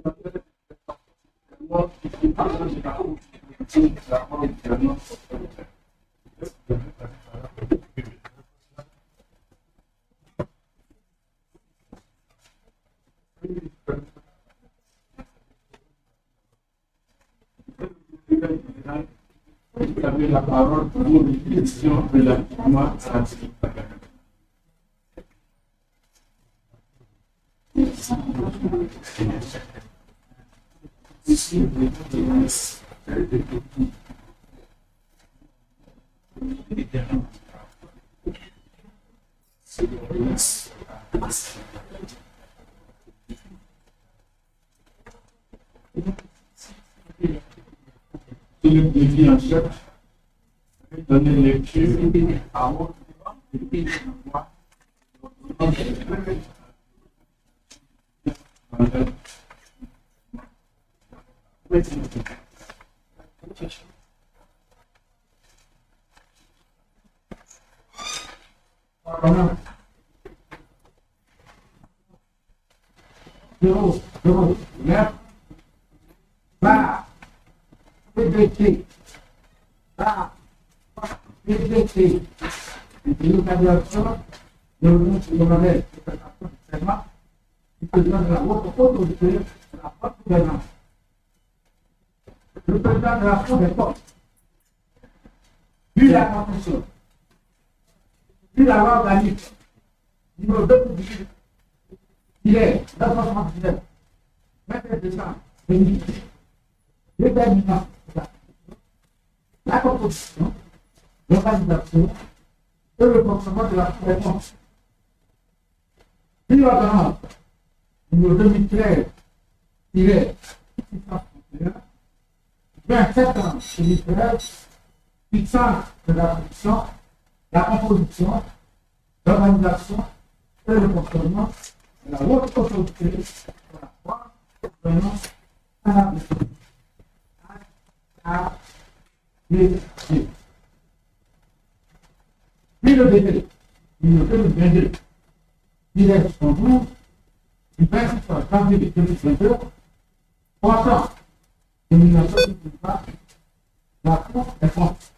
Vous avez la parole pour une question relativement à la le défi en chef, donner lecture à votre PDT, PDT, l'évaluation de l'honneur qui président de la haute autorité de la haute gouvernance. Le président de la Cour des comptes, vu la Constitution, vu la loi organique, numéro 2018, il est 979, 27 décembre 2018, déterminant la composition, l'organisation et le fonctionnement de la Cour des comptes. Puis l'ordonnance numéro 2013, il est 631, 27 ans 2013, fixant la fonction, la composition, l'organisation et le fonctionnement de la haute autorité de la France, gouvernance à la Puis le décret numéro 2022, il est son bout du 26 janvier 2022, portant l'élimination du pouvoir de la Cour des comptes.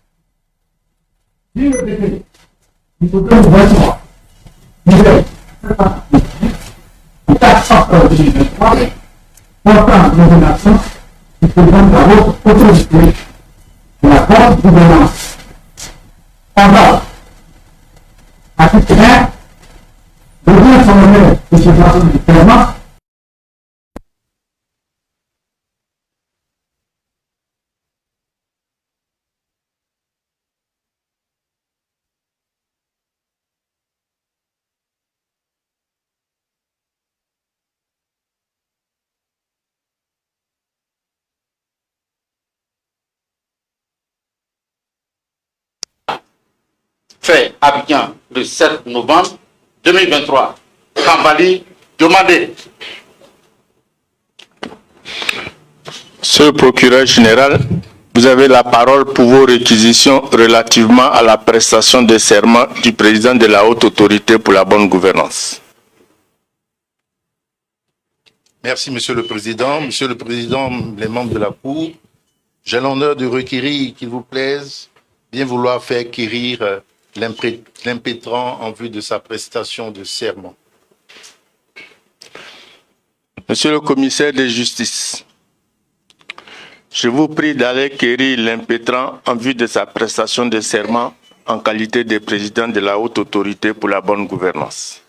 Puis le décret numéro 2023, il est 4 octobre 2023, portant l'élimination du président de la haute autorité de la bonne gouvernance. Pendant à titre clair, le bien formel de ce genre de paiement fait à Abidjan le 7 novembre 2023. Kambali Diomandé. Monsieur le procureur général, vous avez la parole pour vos réquisitions relativement à la prestation de serment du président de la haute autorité pour la bonne gouvernance. Merci, Monsieur le Président. Monsieur le Président, les membres de la Cour, j'ai l'honneur de requérir, qu'il vous plaise, bien vouloir faire quérir l'impétrant en vue de sa prestation de serment. Monsieur le commissaire de justice, je vous prie d'aller quérir l'impétrant en vue de sa prestation de serment en qualité de président de la haute autorité pour la bonne gouvernance.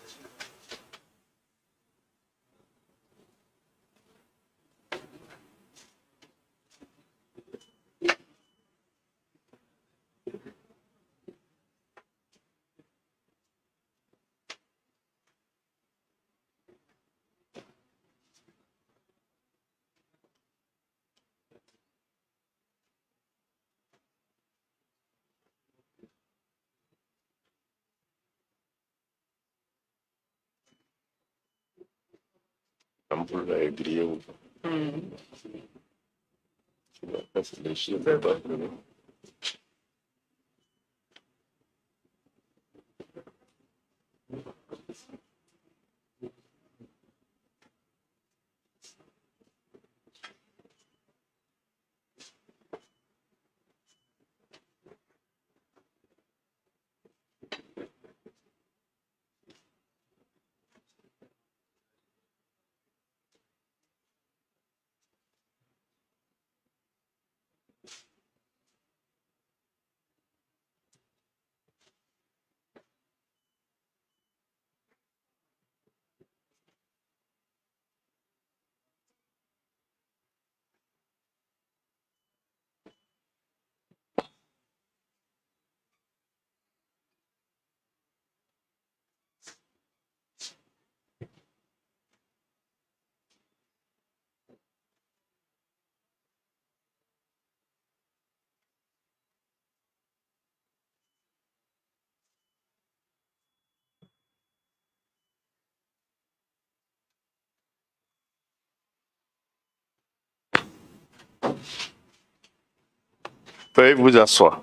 Veuillez vous asseoir,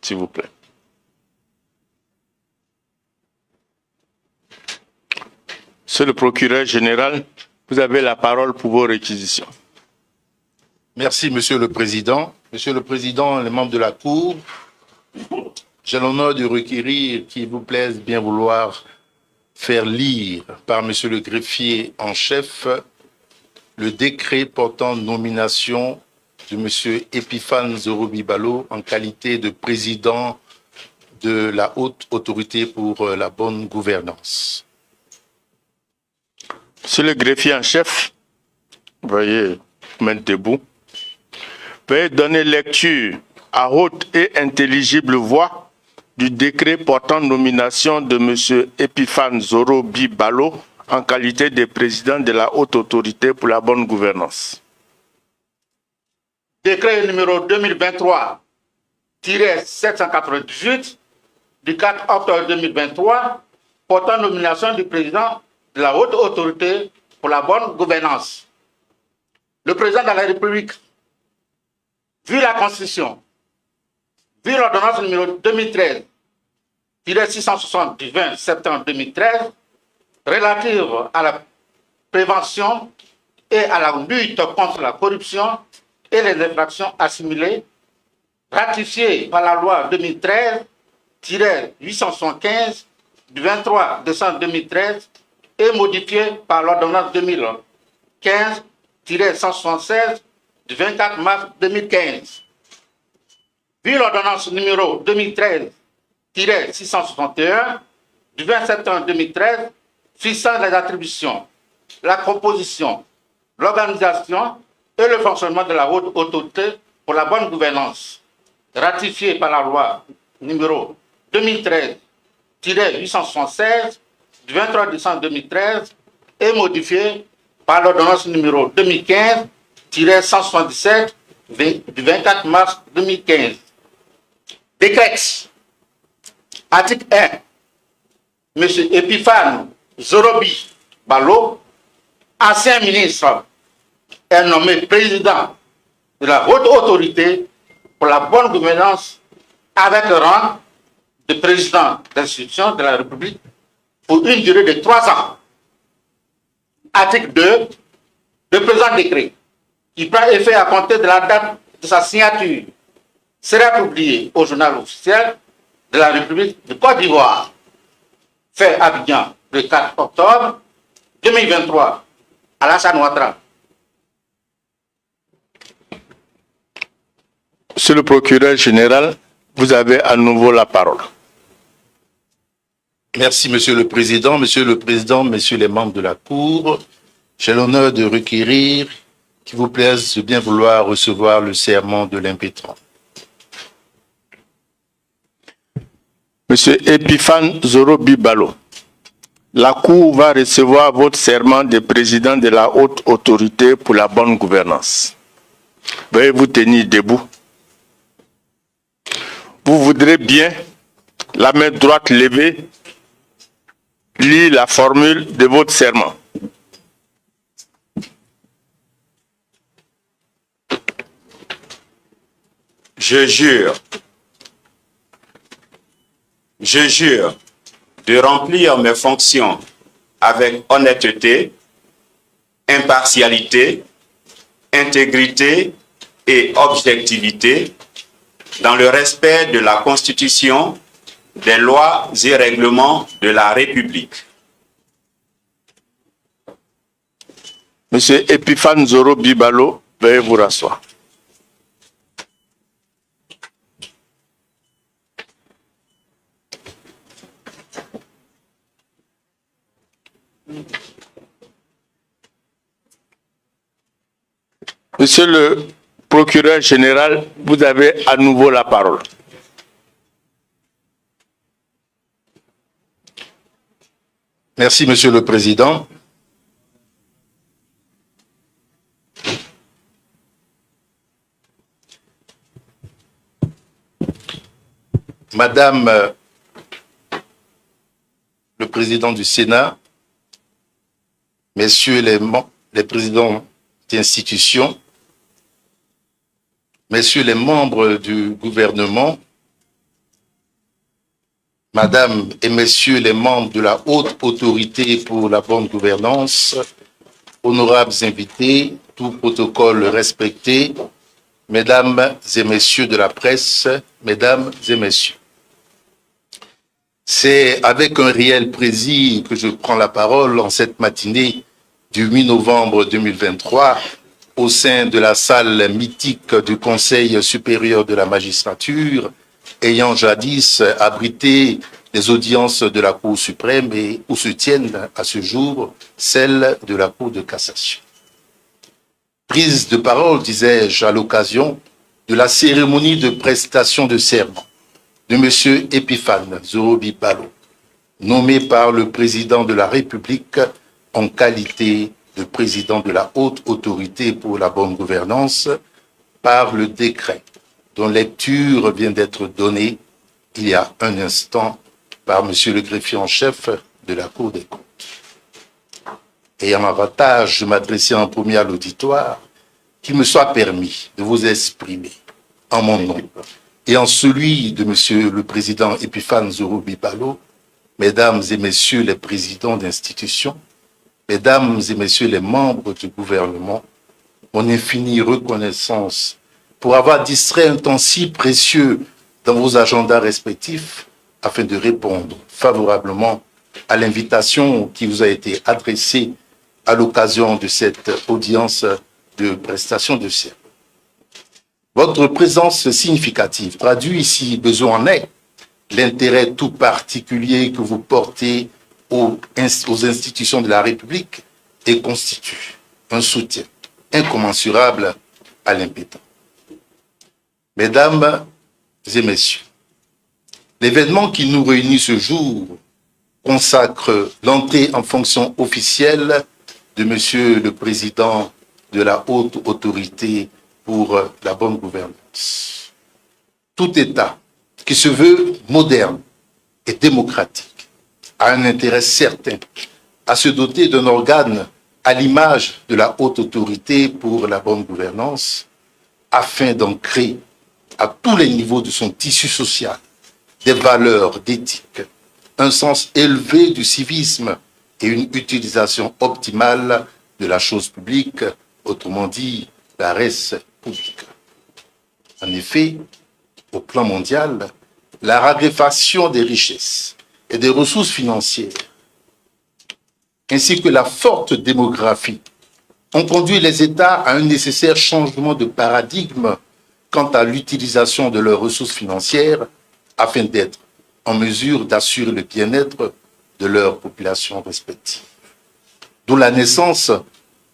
s'il vous plaît. Monsieur le procureur général, vous avez la parole pour vos réquisitions. Merci, Monsieur le Président. Monsieur le Président, les membres de la Cour, j'ai l'honneur de requérir qu'il vous plaise bien vouloir faire lire par Monsieur le greffier en chef le décret portant nomination de Monsieur Epiphane Zoro-Bibalo en qualité de président de la Haute Autorité pour la bonne gouvernance. Monsieur le greffier en chef, veuillez vous mettre debout. Veuillez donner lecture à haute et intelligible voix du décret portant nomination de M. Epiphane Zoro-Bibalo en qualité de président de la Haute Autorité pour la bonne gouvernance. Décret numéro 2023-798 du 4 octobre 2023 portant nomination du président de la Haute Autorité pour la bonne gouvernance. Le président de la République, vu la Constitution, vu l'ordonnance numéro 2013-660 du 20 septembre 2013 relative à la prévention et à la lutte contre la corruption et les infractions assimilées, ratifiée par la loi 2013-875 du 23 décembre 2013 et modifiée par l'ordonnance 2015-176 du 24 mars 2015. Vu l'ordonnance numéro 2013-661 du 20 septembre 2013 fixant les attributions, la composition, l'organisation et le fonctionnement de la Haute Autorité pour la bonne gouvernance, ratifiée par la loi numéro 2013-876 du 23 décembre 2013 et modifiée par l'ordonnance numéro 2015-177 du 24 mars 2015. Décrète. Article 1. M. Epiphane Zoro-Bibalo, ancien ministre, est nommé président de la Haute Autorité pour la bonne gouvernance avec le rang de président d'institution de la République pour une durée de 3 ans. Article 2. Le présent décret, qui prend effet à compter de la date de sa signature, sera publié au journal officiel de la République de Côte d'Ivoire, fait Abidjan le 4 octobre 2023, à Alassane Ouattara. Monsieur le procureur général, vous avez à nouveau la parole. Merci, Monsieur le Président, messieurs les membres de la Cour. J'ai l'honneur de requérir qu'il vous plaise de bien vouloir recevoir le serment de l'impétrant. Monsieur Epiphane Zoro-Bibalo, la Cour va recevoir votre serment de président de la Haute Autorité pour la bonne gouvernance. Veuillez vous tenir debout. Vous voudrez bien, la main droite levée, lire la formule de votre serment. Je jure de remplir mes fonctions avec honnêteté, impartialité, intégrité et objectivité dans le respect de la Constitution, des lois et règlements de la République. Monsieur Epiphane Zoro-Bibalo, veuillez vous rasseoir. Monsieur le procureur général, vous avez à nouveau la parole. Merci, Monsieur le Président. Madame le Président du Sénat, Messieurs les présidents d'institutions, Messieurs les membres du gouvernement, Madame et Messieurs les membres de la haute autorité pour la bonne gouvernance, honorables invités, tout protocole respecté, Mesdames et Messieurs de la presse, Mesdames et Messieurs. C'est avec un réel plaisir que je prends la parole en cette matinée du 8 novembre 2023 au sein de la salle mythique du Conseil supérieur de la magistrature, ayant jadis abrité les audiences de la Cour suprême et où se tiennent à ce jour celles de la Cour de cassation. Prise de parole, disais-je, à l'occasion de la cérémonie de prestation de serment de M. Epiphane Zorobi Balo, nommé par le président de la République en qualité de président de la haute autorité pour la bonne gouvernance par le décret dont lecture vient d'être donnée il y a un instant par M. le greffier en chef de la Cour des comptes. Ayant l'avantage de m'adresser en premier à l'auditoire, qu'il me soit permis de vous exprimer en mon nom et en celui de M. le Président Epiphane Zorobi Balo, Mesdames et Messieurs les présidents d'institutions, Mesdames et Messieurs les membres du gouvernement, mon infinie reconnaissance pour avoir distrait un temps si précieux dans vos agendas respectifs afin de répondre favorablement à l'invitation qui vous a été adressée à l'occasion de cette audience de prestation de serment. Votre présence significative traduit, si besoin en est, l'intérêt tout particulier que vous portez aux institutions de la République et constitue un soutien incommensurable à l'impétent. Mesdames et Messieurs, l'événement qui nous réunit ce jour consacre l'entrée en fonction officielle de Monsieur le Président de la haute autorité pour la bonne gouvernance. Tout État qui se veut moderne et démocratique a un intérêt certain à se doter d'un organe à l'image de la haute autorité pour la bonne gouvernance afin d'ancrer à tous les niveaux de son tissu social des valeurs d'éthique, un sens élevé du civisme et une utilisation optimale de la chose publique, autrement dit, la res publica. En effet, au plan mondial, la raréfaction des richesses et des ressources financières, ainsi que la forte démographie, ont conduit les États à un nécessaire changement de paradigme quant à l'utilisation de leurs ressources financières afin d'être en mesure d'assurer le bien-être de leurs populations respectives. D'où la naissance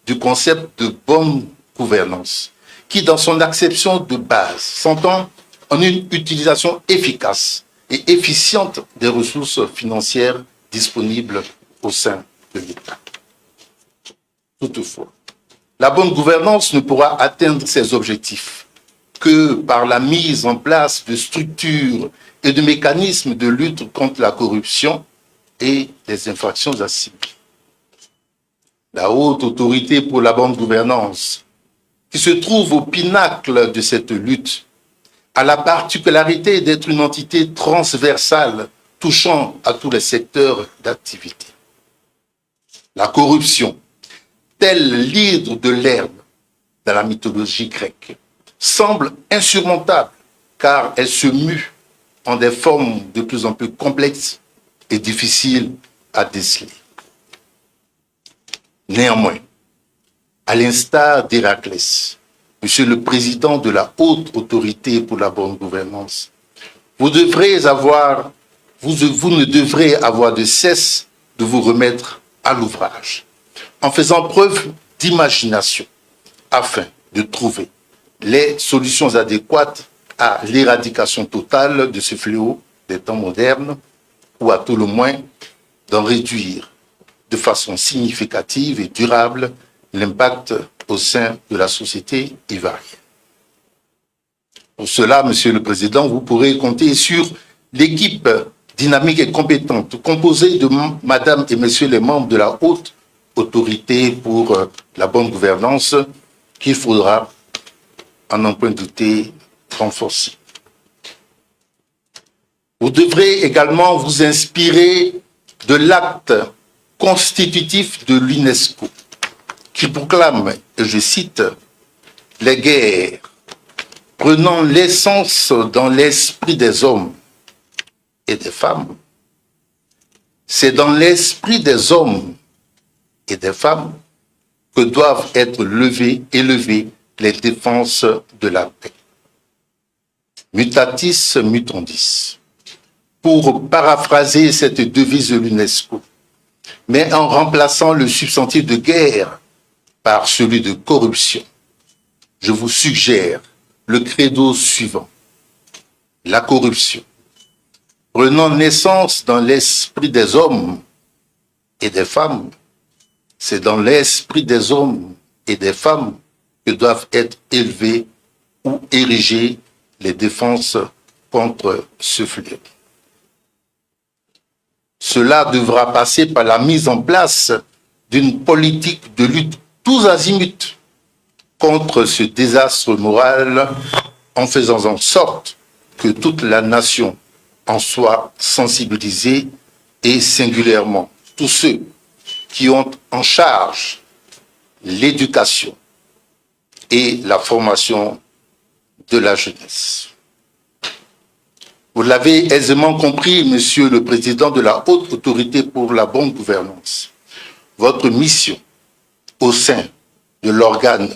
du concept de bonne gouvernance, qui, dans son acception de base, s'entend en une utilisation efficace et efficiente des ressources financières disponibles au sein de l'État. Toutefois, la bonne gouvernance ne pourra atteindre ses objectifs que par la mise en place de structures et de mécanismes de lutte contre la corruption et les infractions assimilées. La haute autorité pour la bonne gouvernance, qui se trouve au pinacle de cette lutte, a la particularité d'être une entité transversale touchant à tous les secteurs d'activité. La corruption, tel l'hydre de l'herbe dans la mythologie grecque, semble insurmontable car elle se mue en des formes de plus en plus complexes et difficiles à déceler. Néanmoins, à l'instar d'Héraclès, Monsieur le Président de la haute autorité pour la bonne gouvernance, vous ne devrez avoir de cesse de vous remettre à l'ouvrage, en faisant preuve d'imagination, afin de trouver les solutions adéquates à l'éradication totale de ce fléau des temps modernes, ou à tout le moins d'en réduire de façon significative et durable l'impact au sein de la société ivoirienne. Pour cela, Monsieur le Président, vous pourrez compter sur l'équipe dynamique et compétente composée de Madame et Messieurs les membres de la haute autorité pour la bonne gouvernance qu'il faudra en n'en point douter, renforcée. Vous devrez également vous inspirer de l'acte constitutif de l'UNESCO qui proclame, et je cite, « Les guerres prenant l'essence dans l'esprit des hommes et des femmes, c'est dans l'esprit des hommes et des femmes que doivent être élevées les défenses de la paix. Mutatis mutandis. » Pour paraphraser cette devise de l'UNESCO, mais en remplaçant le substantif de guerre par celui de corruption, je vous suggère le credo suivant. La corruption, prenant naissance dans l'esprit des hommes et des femmes, c'est dans l'esprit des hommes et des femmes que doivent être élevées ou érigées les défenses contre ce fléau. Cela devra passer par la mise en place d'une politique de lutte tous azimuts contre ce désastre moral en faisant en sorte que toute la nation en soit sensibilisée et singulièrement tous ceux qui ont en charge l'éducation et la formation de la jeunesse. Vous l'avez aisément compris, Monsieur le Président de la Haute Autorité pour la bonne gouvernance. Votre mission au sein de l'organe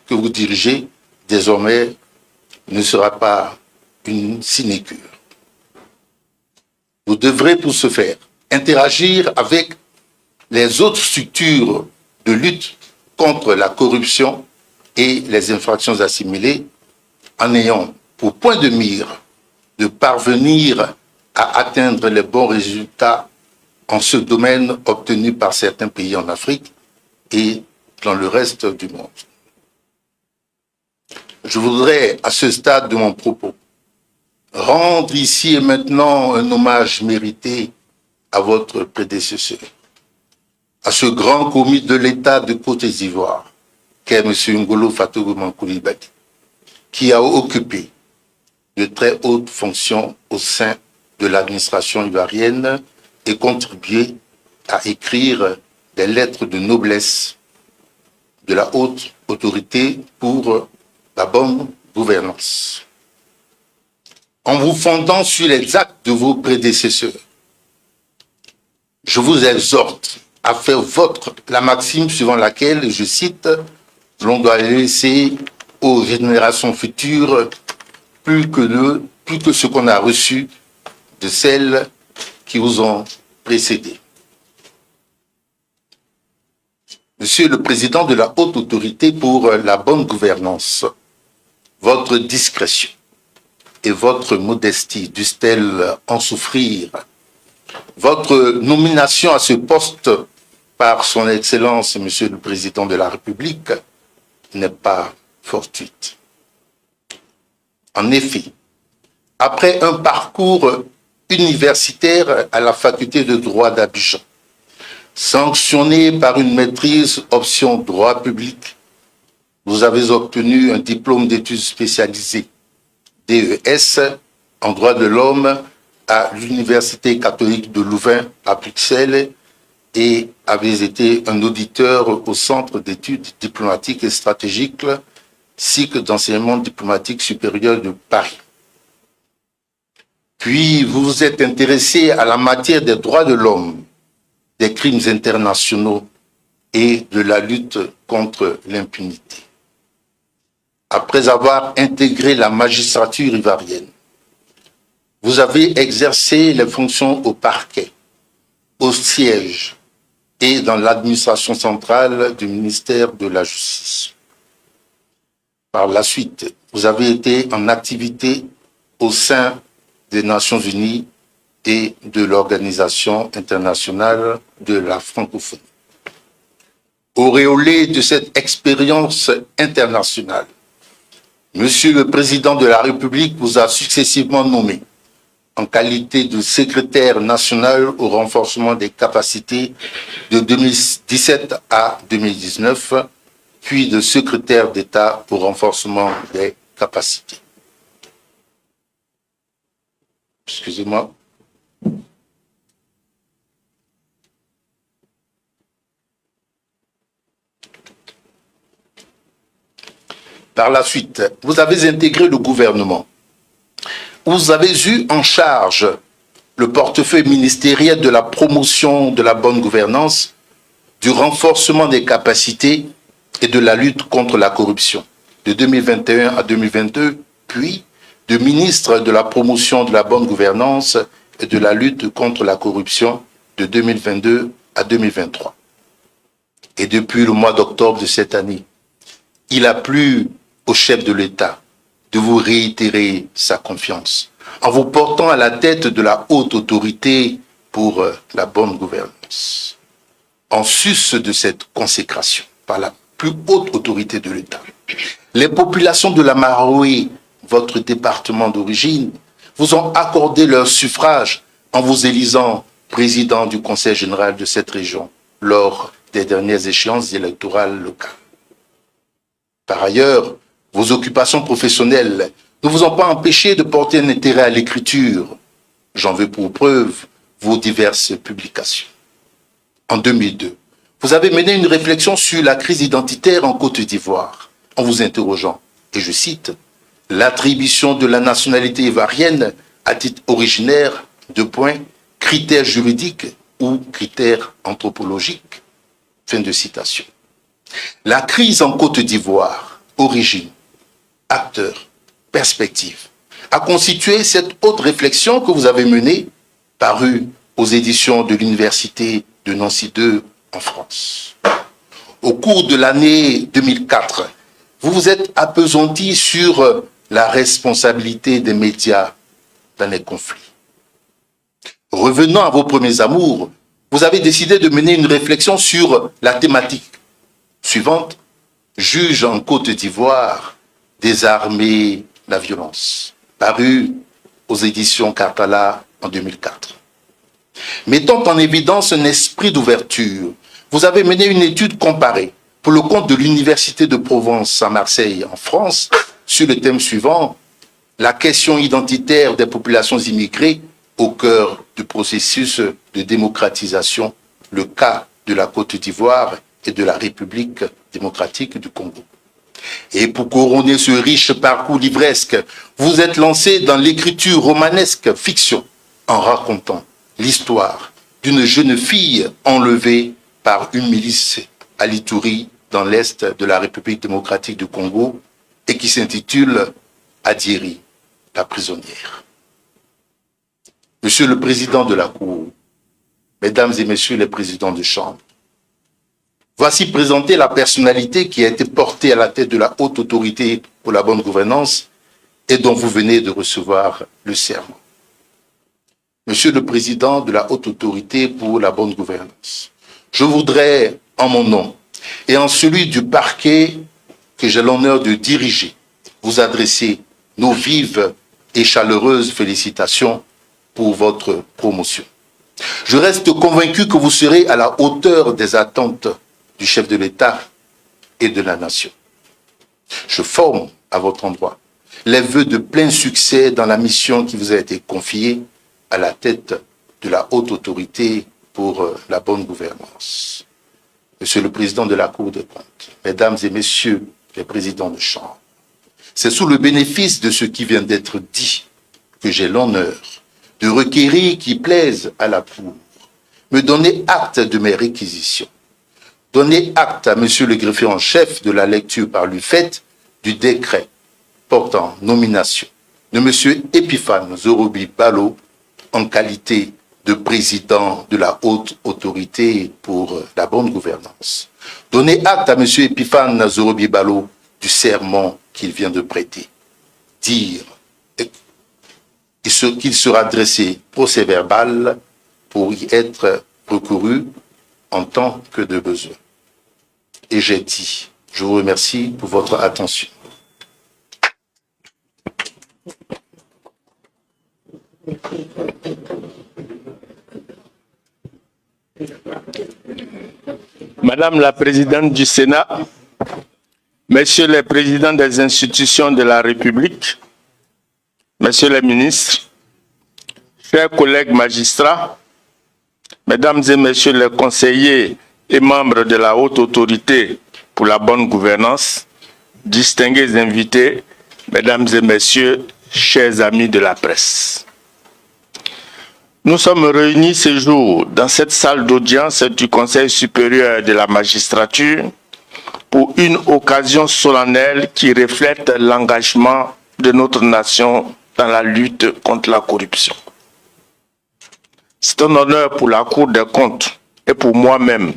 que vous dirigez, désormais, ne sera pas une sinécure. Vous devrez pour ce faire interagir avec les autres structures de lutte contre la corruption et les infractions assimilées en ayant pour point de mire de parvenir à atteindre les bons résultats en ce domaine obtenus par certains pays en Afrique et dans le reste du monde. Je voudrais, à ce stade de mon propos, rendre ici et maintenant un hommage mérité à votre prédécesseur, à ce grand commis de l'État de Côte d'Ivoire, qu'est M. Ngolo Fatogo Coulibaly, qui a occupé de très hautes fonctions au sein de l'administration ivoirienne et contribué à écrire des lettres de noblesse de la haute autorité pour la bonne gouvernance. En vous fondant sur les actes de vos prédécesseurs, je vous exhorte à faire vôtre la maxime suivant laquelle, je cite, « l'on doit laisser aux générations futures plus que ce qu'on a reçu de celles qui vous ont précédé. » Monsieur le Président de la Haute Autorité pour la bonne gouvernance, votre discrétion et votre modestie dussent-elles en souffrir? Votre nomination à ce poste par son Excellence, Monsieur le Président de la République, n'est pas fortuite. En effet, après un parcours universitaire à la faculté de droit d'Abidjan, sanctionné par une maîtrise option droit public, vous avez obtenu un diplôme d'études spécialisées, DES, en droit de l'homme à l'Université catholique de Louvain à Bruxelles et avez été un auditeur au Centre d'études diplomatiques et stratégiques, cycle d'enseignement diplomatique supérieur de Paris. Puis vous vous êtes intéressé à la matière des droits de l'homme, des crimes internationaux et de la lutte contre l'impunité. Après avoir intégré la magistrature ivoirienne, vous avez exercé les fonctions au parquet, au siège et dans l'administration centrale du ministère de la Justice. Par la suite, vous avez été en activité au sein des Nations Unies et de l'Organisation internationale de la francophonie. Auréolé de cette expérience internationale, Monsieur le Président de la République vous a successivement nommé en qualité de secrétaire national au renforcement des capacités de 2017 à 2019, puis de secrétaire d'État au renforcement des capacités. Excusez-moi. Par la suite, vous avez intégré le gouvernement. Vous avez eu en charge le portefeuille ministériel de la promotion de la bonne gouvernance, du renforcement des capacités et de la lutte contre la corruption de 2021 à 2022, puis de ministre de la promotion de la bonne gouvernance et de la lutte contre la corruption de 2022 à 2023. Et depuis le mois d'octobre de cette année, il a plu au chef de l'État de vous réitérer sa confiance en vous portant à la tête de la haute autorité pour la bonne gouvernance. En sus de cette consécration par la plus haute autorité de l'État, les populations de la Maroé, votre département d'origine, vous ont accordé leur suffrage en vous élisant président du Conseil général de cette région lors des dernières échéances électorales locales. Par ailleurs, vos occupations professionnelles ne vous ont pas empêché de porter un intérêt à l'écriture. J'en veux pour preuve vos diverses publications. En 2002, vous avez mené une réflexion sur la crise identitaire en Côte d'Ivoire, en vous interrogeant, et je cite, « L'attribution de la nationalité ivoirienne à titre originaire, critères juridiques ou critères anthropologiques ». Fin de citation. La crise en Côte d'Ivoire, origine, acteur, perspective, a constitué cette haute réflexion que vous avez menée, parue aux éditions de l'Université de Nancy II en France. Au cours de l'année 2004, vous vous êtes appesanti sur la responsabilité des médias dans les conflits. Revenant à vos premiers amours, vous avez décidé de mener une réflexion sur la thématique suivante, juge en Côte d'Ivoire, désarmer la violence, paru aux éditions Cartala en 2004. Mettant en évidence un esprit d'ouverture, vous avez mené une étude comparée pour le compte de l'Université de Provence à Marseille, en France, sur le thème suivant, la question identitaire des populations immigrées au cœur du processus de démocratisation, le cas de la Côte d'Ivoire et de la République démocratique du Congo. Et pour couronner ce riche parcours livresque, vous êtes lancé dans l'écriture romanesque fiction en racontant l'histoire d'une jeune fille enlevée par une milice à l'Ituri dans l'est de la République démocratique du Congo et qui s'intitule Adieri, la prisonnière. Monsieur le Président de la Cour, Mesdames et Messieurs les Présidents de Chambre, voici présenter la personnalité qui a été portée à la tête de la haute autorité pour la bonne gouvernance et dont vous venez de recevoir le serment. Monsieur le Président de la haute autorité pour la bonne gouvernance, je voudrais, en mon nom et en celui du parquet que j'ai l'honneur de diriger, vous adresser nos vives et chaleureuses félicitations pour votre promotion. Je reste convaincu que vous serez à la hauteur des attentes du chef de l'État et de la nation. Je forme à votre endroit les vœux de plein succès dans la mission qui vous a été confiée à la tête de la haute autorité pour la bonne gouvernance. Monsieur le Président de la Cour des comptes, Mesdames et Messieurs les Présidents de Chambre, c'est sous le bénéfice de ce qui vient d'être dit que j'ai l'honneur de requérir qui plaise à la Cour, me donner acte de mes réquisitions, donner acte à Monsieur le greffier en chef de la lecture par lui faite du décret portant nomination de Monsieur Epiphane Zorobi Balo en qualité de président de la haute autorité pour la bonne gouvernance. Donner acte à Monsieur Epiphane Zorobi Balo du serment qu'il vient de prêter. Dire qu'il sera dressé procès-verbal pour y être recouru en tant que de besoin. Et j'ai dit, je vous remercie pour votre attention. Madame la Présidente du Sénat, Messieurs les présidents des institutions de la République, Messieurs les ministres, chers collègues magistrats, Mesdames et Messieurs les conseillers et membres de la haute autorité pour la bonne gouvernance, distingués invités, Mesdames et Messieurs, chers amis de la presse. Nous sommes réunis ce jour dans cette salle d'audience du Conseil supérieur de la magistrature pour une occasion solennelle qui reflète l'engagement de notre nation dans la lutte contre la corruption. C'est un honneur pour la Cour des comptes et pour moi-même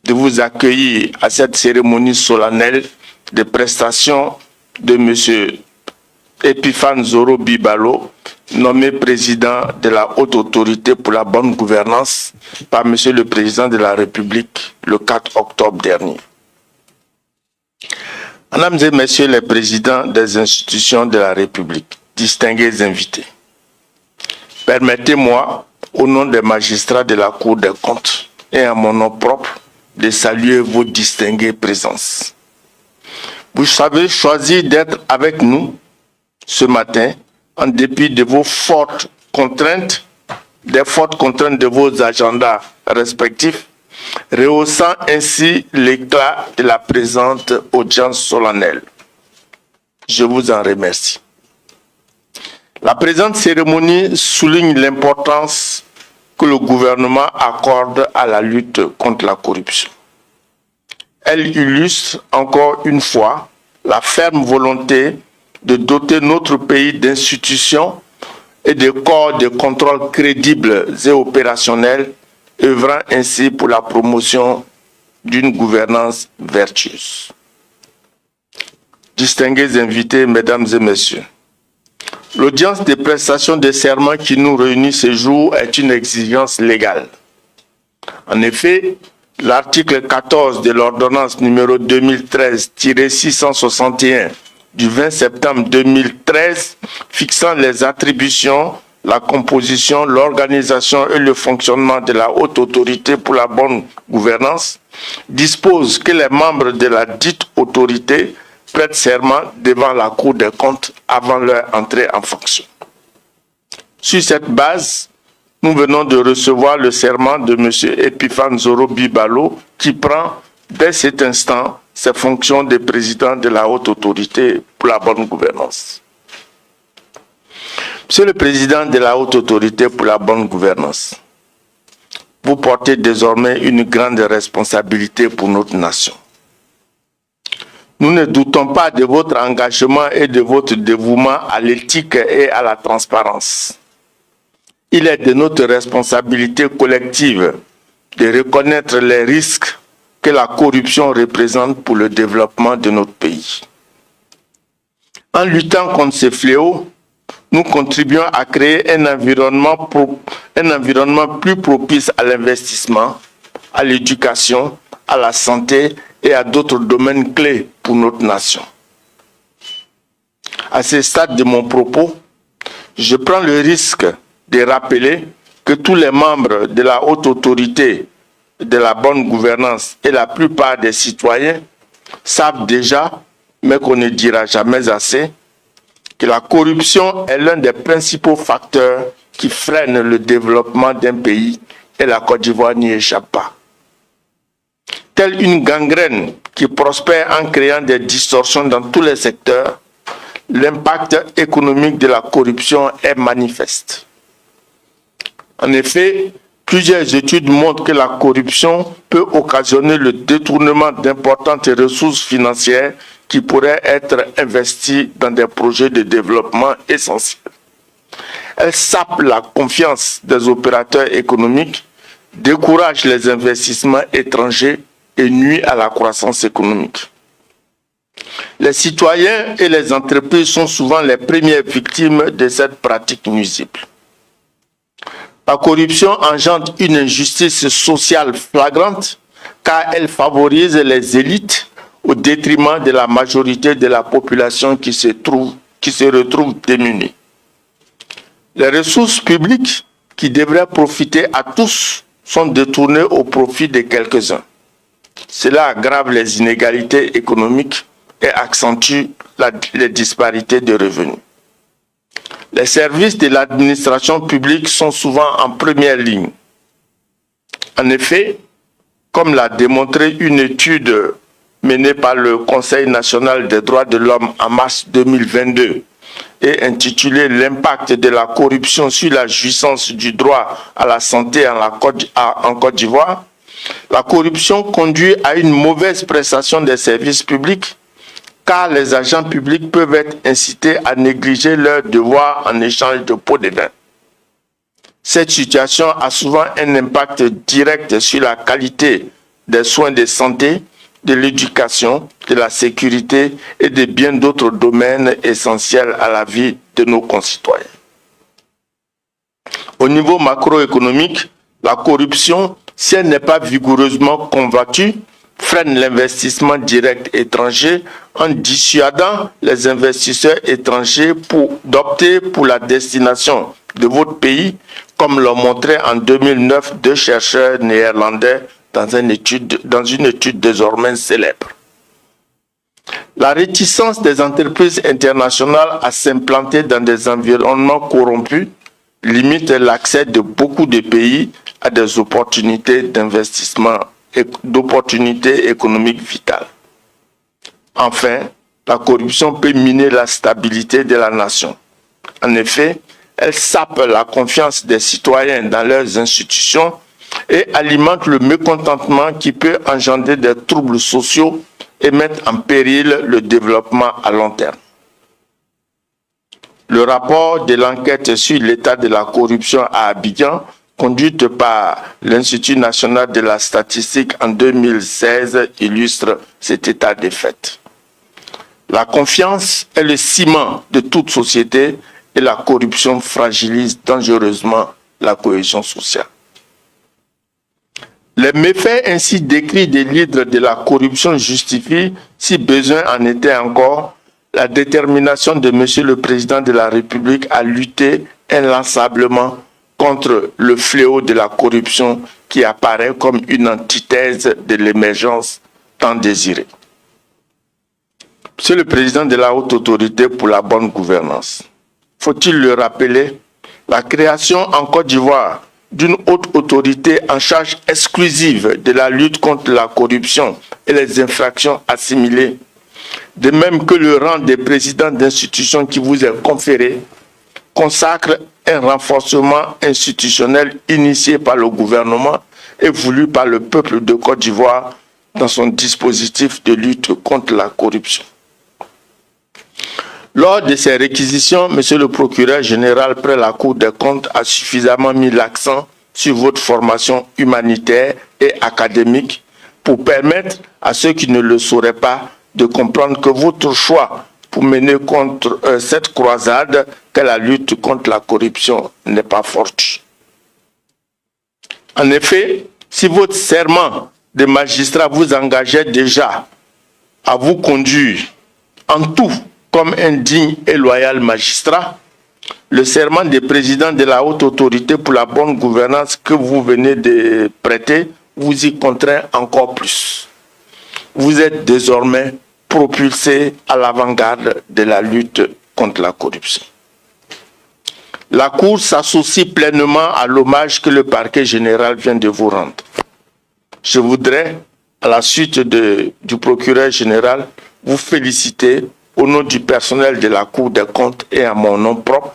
de vous accueillir à cette cérémonie solennelle de prestation de M. Epiphane Zorobi Balo, nommé président de la Haute Autorité pour la bonne gouvernance par M. le Président de la République le 4 octobre dernier. Mesdames et Messieurs les présidents des institutions de la République, distingués invités, permettez-moi, au nom des magistrats de la Cour des comptes et à mon nom propre, de saluer vos distinguées présences. Vous avez choisi d'être avec nous ce matin en dépit de vos fortes contraintes, des fortes contraintes de vos agendas respectifs, rehaussant ainsi l'éclat de la présente audience solennelle. Je vous en remercie. La présente cérémonie souligne l'importance que le gouvernement accorde à la lutte contre la corruption. Elle illustre encore une fois la ferme volonté de doter notre pays d'institutions et de corps de contrôle crédibles et opérationnels, œuvrant ainsi pour la promotion d'une gouvernance vertueuse. Distingués invités, Mesdames et Messieurs, l'audience de prestation de serment qui nous réunit ce jour est une exigence légale. En effet, l'article 14 de l'ordonnance numéro 2013-661 du 20 septembre 2013 fixant les attributions, la composition, l'organisation et le fonctionnement de la haute autorité pour la bonne gouvernance dispose que les membres de la dite autorité prêtent serment devant la Cour des comptes avant leur entrée en fonction. Sur cette base, nous venons de recevoir le serment de M. Epiphane Zorobi Balo qui prend dès cet instant ses fonctions de président de la haute autorité pour la bonne gouvernance. Monsieur le président de la haute autorité pour la bonne gouvernance, vous portez désormais une grande responsabilité pour notre nation. Nous ne doutons pas de votre engagement et de votre dévouement à l'éthique et à la transparence. Il est de notre responsabilité collective de reconnaître les risques que la corruption représente pour le développement de notre pays. En luttant contre ces fléaux, nous contribuons à créer un environnement plus propice à l'investissement, à l'éducation, à la santé et à d'autres domaines clés pour notre nation. À ce stade de mon propos, je prends le risque de rappeler que tous les membres de la haute autorité de la bonne gouvernance et la plupart des citoyens savent déjà, mais qu'on ne dira jamais assez, que la corruption est l'un des principaux facteurs qui freinent le développement d'un pays et la Côte d'Ivoire n'y échappe pas. Telle une gangrène qui prospère en créant des distorsions dans tous les secteurs, l'impact économique de la corruption est manifeste. En effet, plusieurs études montrent que la corruption peut occasionner le détournement d'importantes ressources financières qui pourraient être investies dans des projets de développement essentiels. Elle sape la confiance des opérateurs économiques, décourage les investissements étrangers et nuit à la croissance économique. Les citoyens et les entreprises sont souvent les premières victimes de cette pratique nuisible. La corruption engendre une injustice sociale flagrante car elle favorise les élites au détriment de la majorité de la population qui se retrouve démunie. Les ressources publiques qui devraient profiter à tous sont détournées au profit de quelques-uns. Cela aggrave les inégalités économiques et accentue les disparités de revenus. Les services de l'administration publique sont souvent en première ligne. En effet, comme l'a démontré une étude menée par le Conseil national des droits de l'homme en mars 2022 et intitulée « L'impact de la corruption sur la jouissance du droit à la santé en Côte d'Ivoire », la corruption conduit à une mauvaise prestation des services publics car les agents publics peuvent être incités à négliger leurs devoirs en échange de pots de vin. Cette situation a souvent un impact direct sur la qualité des soins de santé, de l'éducation, de la sécurité et de bien d'autres domaines essentiels à la vie de nos concitoyens. Au niveau macroéconomique, la corruption, si elle n'est pas vigoureusement combattue, freine l'investissement direct étranger en dissuadant les investisseurs étrangers d'opter pour la destination de votre pays, comme l'ont montré en 2009 deux chercheurs néerlandais dans une étude désormais célèbre. La réticence des entreprises internationales à s'implanter dans des environnements corrompus limite l'accès de beaucoup de pays à des opportunités d'investissement et d'opportunités économiques vitales. Enfin, la corruption peut miner la stabilité de la nation. En effet, elle sape la confiance des citoyens dans leurs institutions et alimente le mécontentement qui peut engendrer des troubles sociaux et mettre en péril le développement à long terme. Le rapport de l'enquête sur l'état de la corruption à Abidjan, conduite par l'Institut national de la statistique en 2016, illustre cet état de fait. La confiance est le ciment de toute société et la corruption fragilise dangereusement la cohésion sociale. Les méfaits ainsi décrits des leaders de la corruption justifient, si besoin en était encore, la détermination de M. le Président de la République à lutter inlassablement contre le fléau de la corruption qui apparaît comme une antithèse de l'émergence tant désirée. Monsieur le Président de la Haute Autorité pour la bonne gouvernance, faut-il le rappeler, la création en Côte d'Ivoire d'une haute autorité en charge exclusive de la lutte contre la corruption et les infractions assimilées, de même que le rang des présidents d'institutions qui vous est conféré, consacre un renforcement institutionnel initié par le gouvernement et voulu par le peuple de Côte d'Ivoire dans son dispositif de lutte contre la corruption. Lors de ces réquisitions, M. le procureur général près la Cour des comptes a suffisamment mis l'accent sur votre formation humanitaire et académique pour permettre à ceux qui ne le sauraient pas de comprendre que votre choix pour mener contre cette croisade qu'est la lutte contre la corruption n'est pas fortuit. En effet, si votre serment de magistrat vous engageait déjà à vous conduire en tout comme un digne et loyal magistrat, le serment des présidents de la haute autorité pour la bonne gouvernance que vous venez de prêter vous y contraint encore plus. Vous êtes désormais propulsé à l'avant-garde de la lutte contre la corruption. La Cour s'associe pleinement à l'hommage que le parquet général vient de vous rendre. Je voudrais, à la suite du procureur général, vous féliciter au nom du personnel de la Cour des comptes et à mon nom propre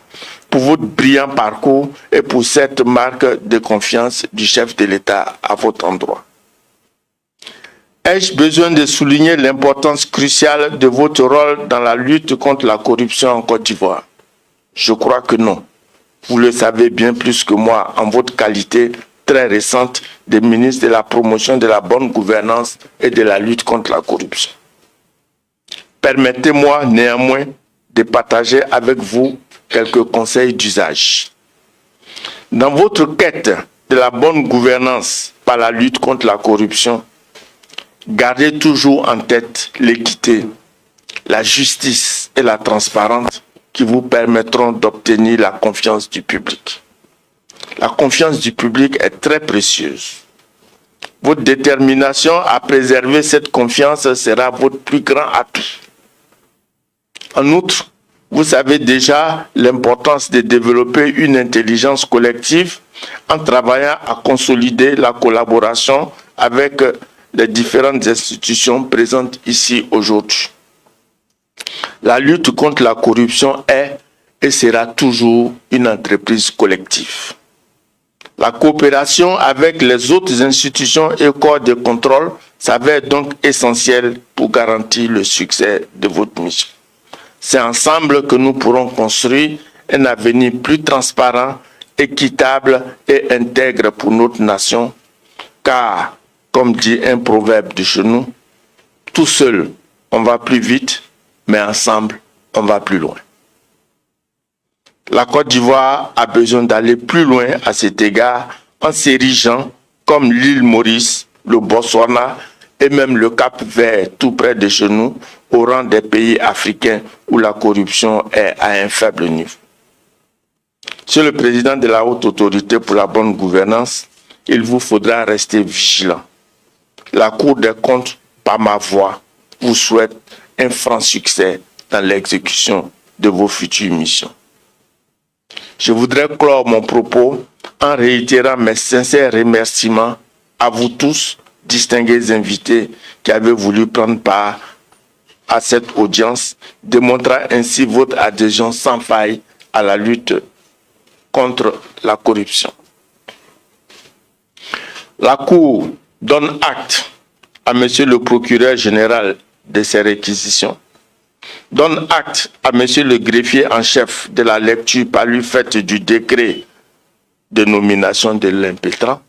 pour votre brillant parcours et pour cette marque de confiance du chef de l'État à votre endroit. Ai-je besoin de souligner l'importance cruciale de votre rôle dans la lutte contre la corruption en Côte d'Ivoire? Je crois que non. Vous le savez bien plus que moi en votre qualité très récente de ministre de la promotion de la bonne gouvernance et de la lutte contre la corruption. Permettez-moi néanmoins de partager avec vous quelques conseils d'usage. Dans votre quête de la bonne gouvernance par la lutte contre la corruption, gardez toujours en tête l'équité, la justice et la transparence qui vous permettront d'obtenir la confiance du public. La confiance du public est très précieuse. Votre détermination à préserver cette confiance sera votre plus grand atout. En outre, vous savez déjà l'importance de développer une intelligence collective en travaillant à consolider la collaboration avec les différentes institutions présentes ici aujourd'hui. La lutte contre la corruption est et sera toujours une entreprise collective. La coopération avec les autres institutions et corps de contrôle s'avère donc essentielle pour garantir le succès de votre mission. C'est ensemble que nous pourrons construire un avenir plus transparent, équitable et intègre pour notre nation, car, comme dit un proverbe de chez nous, tout seul, on va plus vite, mais ensemble, on va plus loin. La Côte d'Ivoire a besoin d'aller plus loin à cet égard en s'érigeant comme l'île Maurice, le Botswana et même le Cap Vert tout près de chez nous au rang des pays africains où la corruption est à un faible niveau. Monsieur le Président de la Haute Autorité pour la bonne gouvernance, il vous faudra rester vigilant. La Cour des comptes, par ma voix, vous souhaite un franc succès dans l'exécution de vos futures missions. Je voudrais clore mon propos en réitérant mes sincères remerciements à vous tous, distingués invités, qui avez voulu prendre part à cette audience, démontrant ainsi votre adhésion sans faille à la lutte contre la corruption. La Cour donne acte à Monsieur le procureur général de ces réquisitions, donne acte à Monsieur le greffier en chef de la lecture par lui faite du décret de nomination de l'impétrant,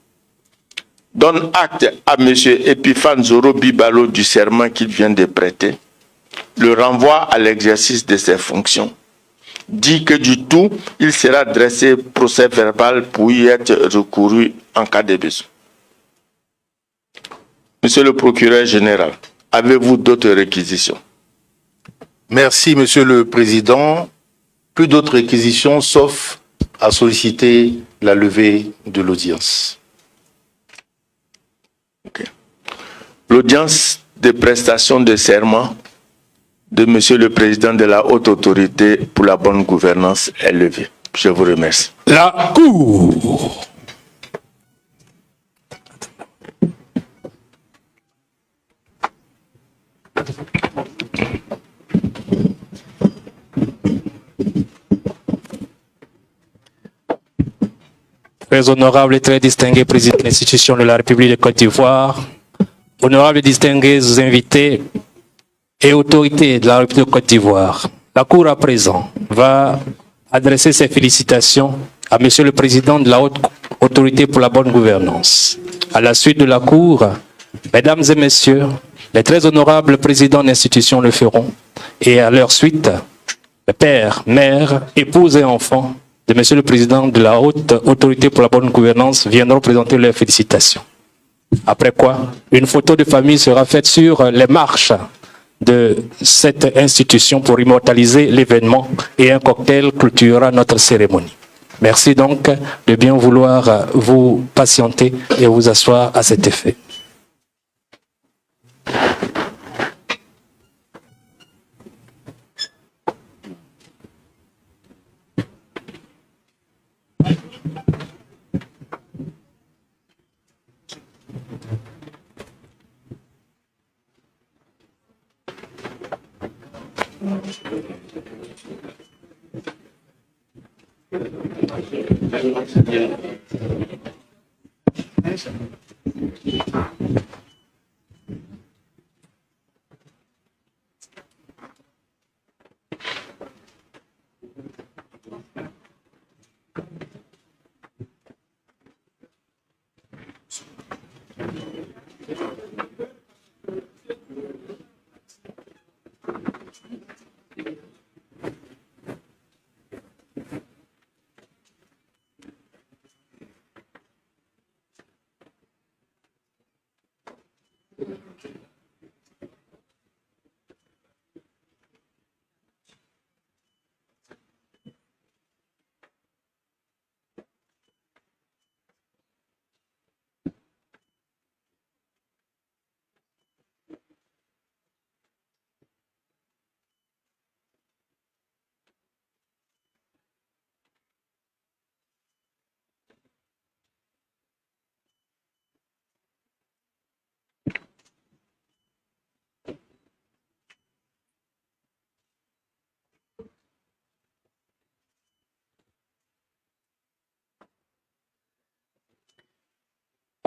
donne acte à Monsieur Epiphane Zorobi Balo du serment qu'il vient de prêter, le renvoie à l'exercice de ses fonctions, dit que du tout, il sera dressé procès verbal pour y être recouru en cas de besoin. Monsieur le procureur général, avez-vous d'autres réquisitions? Merci, Monsieur le Président. Plus d'autres réquisitions, sauf à solliciter la levée de l'audience. Okay. L'audience de prestation de serment de Monsieur le Président de la Haute Autorité pour la bonne gouvernance est levée. Je vous remercie. La Cour. Très honorable et très distingué président de l'institution de la République de Côte d'Ivoire, honorables et distingués invités et autorités de la République de Côte d'Ivoire, la Cour à présent va adresser ses félicitations à Monsieur le Président de la Haute Autorité pour la bonne gouvernance. À la suite de la Cour, Mesdames et Messieurs, les très honorables présidents d'institutions le feront, et à leur suite, les pères, mères, épouses et enfants de Monsieur le Président de la Haute Autorité pour la bonne gouvernance viendront présenter leurs félicitations. Après quoi, une photo de famille sera faite sur les marches de cette institution pour immortaliser l'événement et un cocktail clôturera notre cérémonie. Merci donc de bien vouloir vous patienter et vous asseoir à cet effet.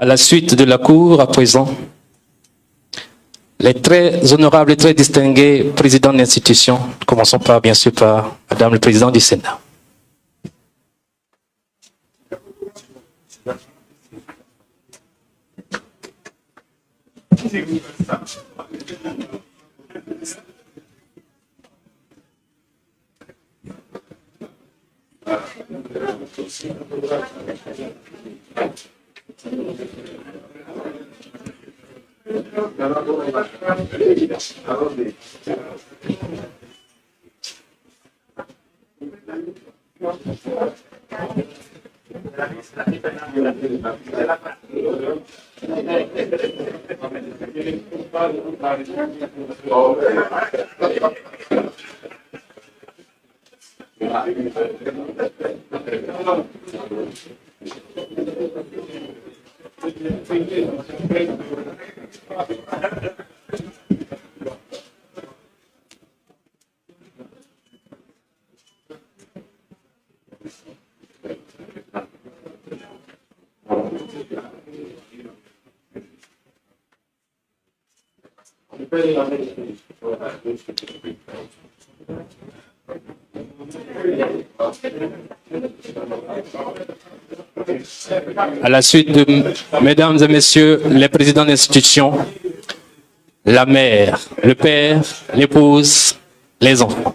À la suite de la Cour, à présent, les très honorables et très distingués présidents d'institutions, commençons par, bien sûr, par Madame le Président du Sénat. À la suite de Mesdames et Messieurs les présidents d'institutions, la mère, le père, l'épouse, les enfants.